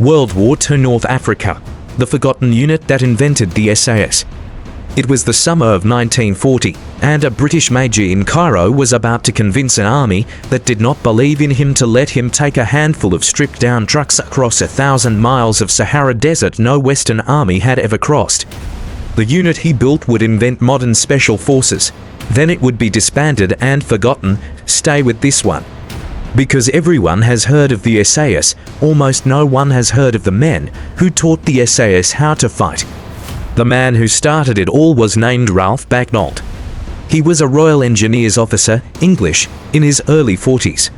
World War II North Africa, the forgotten unit that invented the SAS. It was the summer of 1940, and a British major in Cairo was about to convince an army that did not believe in him to let him take a handful of stripped-down trucks across 1,000 miles of Sahara desert no Western army had ever crossed. The unit he built would invent modern special forces. Then it would be disbanded and forgotten. Stay with this one. Because everyone has heard of the SAS, almost no one has heard of the men who taught the SAS how to fight. The man who started it all was named Ralph Bagnold. He was a Royal Engineers officer, English, in his early 40s.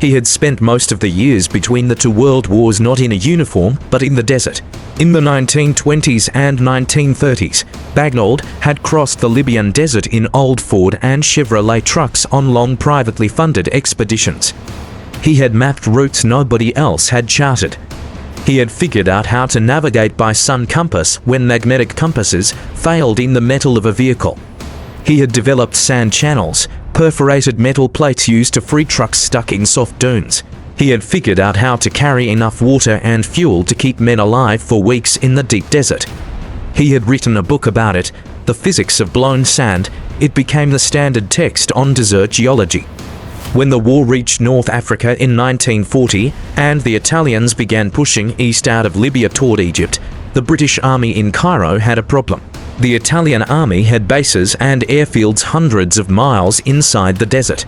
He had spent most of the years between the two world wars not in a uniform, but in the desert. In the 1920s and 1930s, Bagnold had crossed the Libyan desert in old Ford and Chevrolet trucks on long privately funded expeditions. He had mapped routes nobody else had charted. He had figured out how to navigate by sun compass when magnetic compasses failed in the metal of a vehicle. He had developed sand channels, perforated metal plates used to free trucks stuck in soft dunes. He had figured out how to carry enough water and fuel to keep men alive for weeks in the deep desert. He had written a book about it, The Physics of Blown Sand. It became the standard text on desert geology. When the war reached North Africa in 1940 and the Italians began pushing east out of Libya toward Egypt, the British Army in Cairo had a problem. The Italian army had bases and airfields hundreds of miles inside the desert.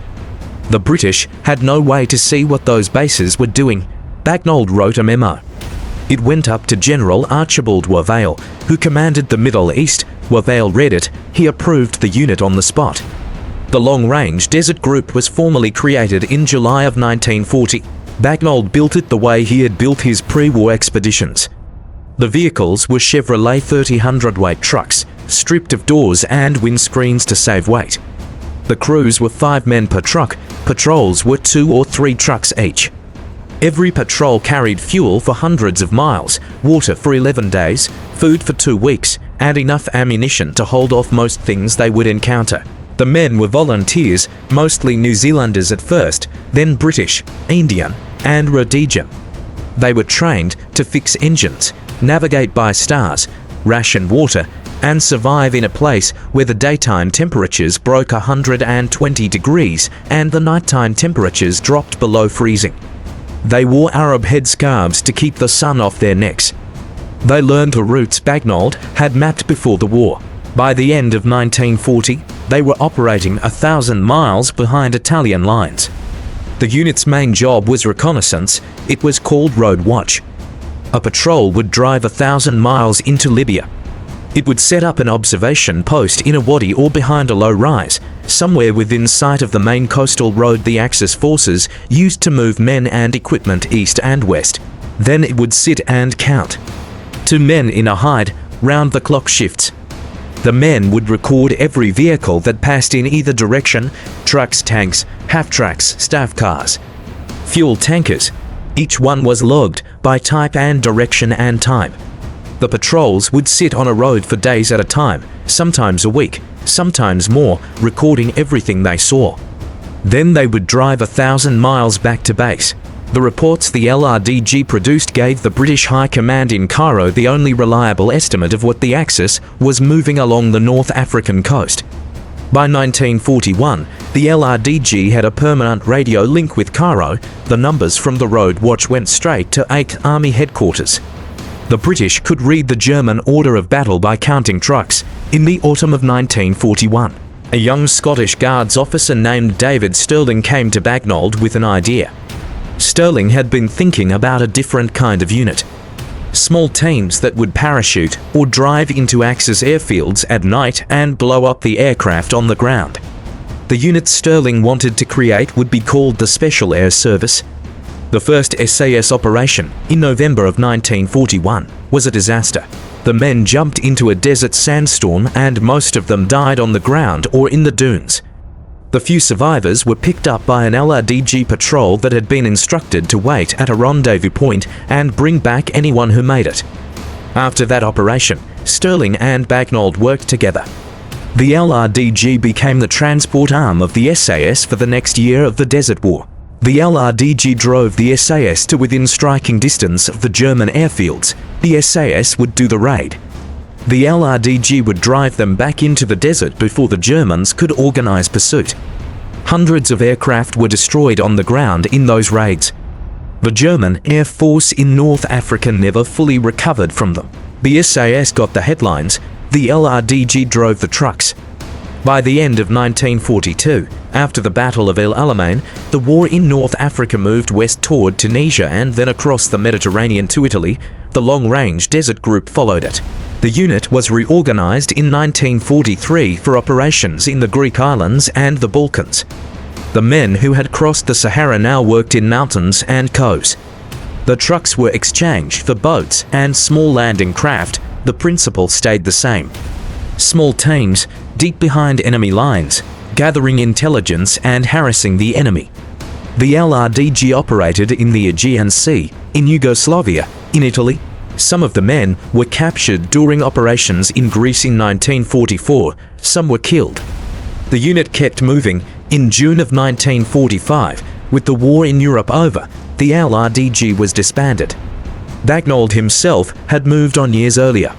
The British had no way to see what those bases were doing. Bagnold wrote a memo. It went up to General Archibald WWII, who commanded the Middle East. WWII read it. He approved the unit on the spot. The Long-Range Desert Group was formally created in July of 1940. Bagnold built it the way he had built his pre-war expeditions. The vehicles were Chevrolet 30 hundredweight trucks, stripped of doors and windscreens to save weight. The crews were 5 men per truck. Patrols were 2 or 3 trucks each. Every patrol carried fuel for hundreds of miles, water for 11 days, food for 2 weeks, and enough ammunition to hold off most things they would encounter. The men were volunteers, mostly New Zealanders at first, then British, Indian, and Rhodesia. They were trained to fix engines, navigate by stars, ration water, and survive in a place where the daytime temperatures broke 120 degrees and the nighttime temperatures dropped below freezing. They wore Arab headscarves to keep the sun off their necks. They learned the routes Bagnold had mapped before the war. By the end of 1940, they were operating 1,000 miles behind Italian lines. The unit's main job was reconnaissance. It was called Road Watch. A patrol would drive 1,000 miles into Libya. It would set up an observation post in a wadi or behind a low rise, somewhere within sight of the main coastal road the Axis forces used to move men and equipment east and west. Then it would sit and count. 2 men in a hide, round-the-clock shifts. The men would record every vehicle that passed in either direction: trucks, tanks, half-tracks, staff cars, fuel tankers. Each one was logged by type and direction and time. The patrols would sit on a road for days at a time, sometimes a week, sometimes more, recording everything they saw. Then they would drive 1,000 miles back to base. The reports the LRDG produced gave the British High Command in Cairo the only reliable estimate of what the Axis was moving along the North African coast. By 1941, the LRDG had a permanent radio link with Cairo. The numbers from the Road Watch went straight to 8th Army headquarters. The British could read the German order of battle by counting trucks. In the autumn of 1941, a young Scottish Guards officer named David Stirling came to Bagnold with an idea. Stirling had been thinking about a different kind of unit. Small teams that would parachute or drive into Axis airfields at night and blow up the aircraft on the ground. The unit Stirling wanted to create would be called the Special Air Service. The first SAS operation, in November of 1941, was a disaster. The men jumped into a desert sandstorm and most of them died on the ground or in the dunes. The few survivors were picked up by an LRDG patrol that had been instructed to wait at a rendezvous point and bring back anyone who made it. After that operation, Stirling and Bagnold worked together. The LRDG became the transport arm of the SAS for the next year of the Desert War. The LRDG drove the SAS to within striking distance of the German airfields. The SAS would do the raid. The LRDG would drive them back into the desert before the Germans could organize pursuit. Hundreds of aircraft were destroyed on the ground in those raids. The German Air Force in North Africa never fully recovered from them. The SAS got the headlines, the LRDG drove the trucks. By the end of 1942, after the Battle of El Alamein, the war in North Africa moved west toward Tunisia and then across the Mediterranean to Italy. The long-range desert group followed it. The unit was reorganized in 1943 for operations in the Greek islands and the Balkans. The men who had crossed the Sahara now worked in mountains and coves. The trucks were exchanged for boats and small landing craft. The principle stayed the same. Small teams, deep behind enemy lines, gathering intelligence and harassing the enemy. The LRDG operated in the Aegean Sea, in Yugoslavia, in Italy. Some of the men were captured during operations in Greece in 1944. Some were killed. The unit kept moving. In June of 1945, with the war in Europe over, the LRDG was disbanded. Bagnold himself had moved on years earlier.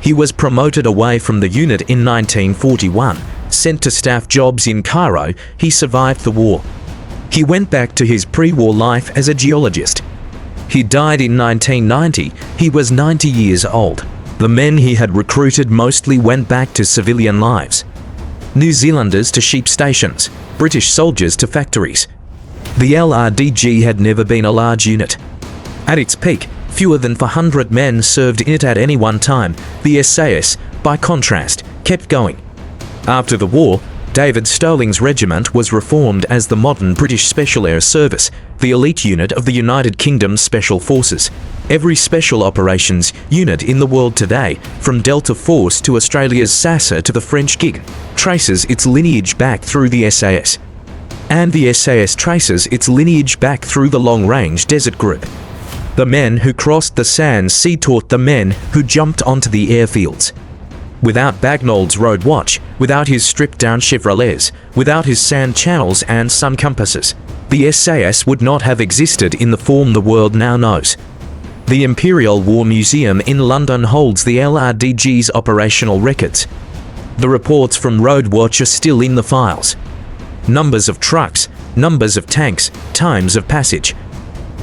He was promoted away from the unit in 1941, sent to staff jobs in Cairo. He survived the war. He went back to his pre-war life as a geologist. He died in 1990. He was 90 years old. The men he had recruited mostly went back to civilian lives. New Zealanders to sheep stations, British soldiers to factories. The LRDG had never been a large unit. At its peak, fewer than 400 men served in it at any one time. The SAS, by contrast, kept going. After the war, David Stirling's regiment was reformed as the modern British Special Air Service, the elite unit of the United Kingdom's Special Forces. Every special operations unit in the world today, from Delta Force to Australia's SAS to the French gig, traces its lineage back through the SAS. And the SAS traces its lineage back through the long-range desert group. The men who crossed the Sand Sea taught the men who jumped onto the airfields. Without Bagnold's road watch, without his stripped-down Chevrolets, without his sand channels and sun compasses, the SAS would not have existed in the form the world now knows. The Imperial War Museum in London holds the LRDG's operational records. The reports from Road Watch are still in the files. Numbers of trucks, numbers of tanks, times of passage.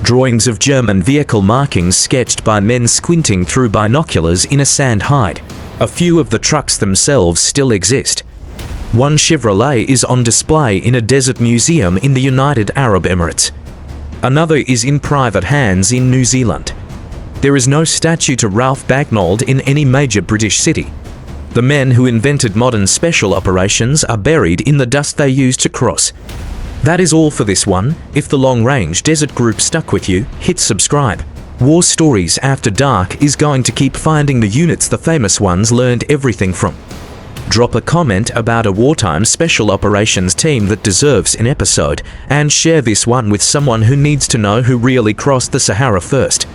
Drawings of German vehicle markings sketched by men squinting through binoculars in a sand hide. A few of the trucks themselves still exist. One Chevrolet is on display in a desert museum in the United Arab Emirates. Another is in private hands in New Zealand. There is no statue to Ralph Bagnold in any major British city. The men who invented modern special operations are buried in the dust they used to cross. That is all for this one. If the long-range desert group stuck with you, hit subscribe. War Stories After Dark is going to keep finding the units the famous ones learned everything from. Drop a comment about a wartime special operations team that deserves an episode, and share this one with someone who needs to know who really crossed the Sahara first.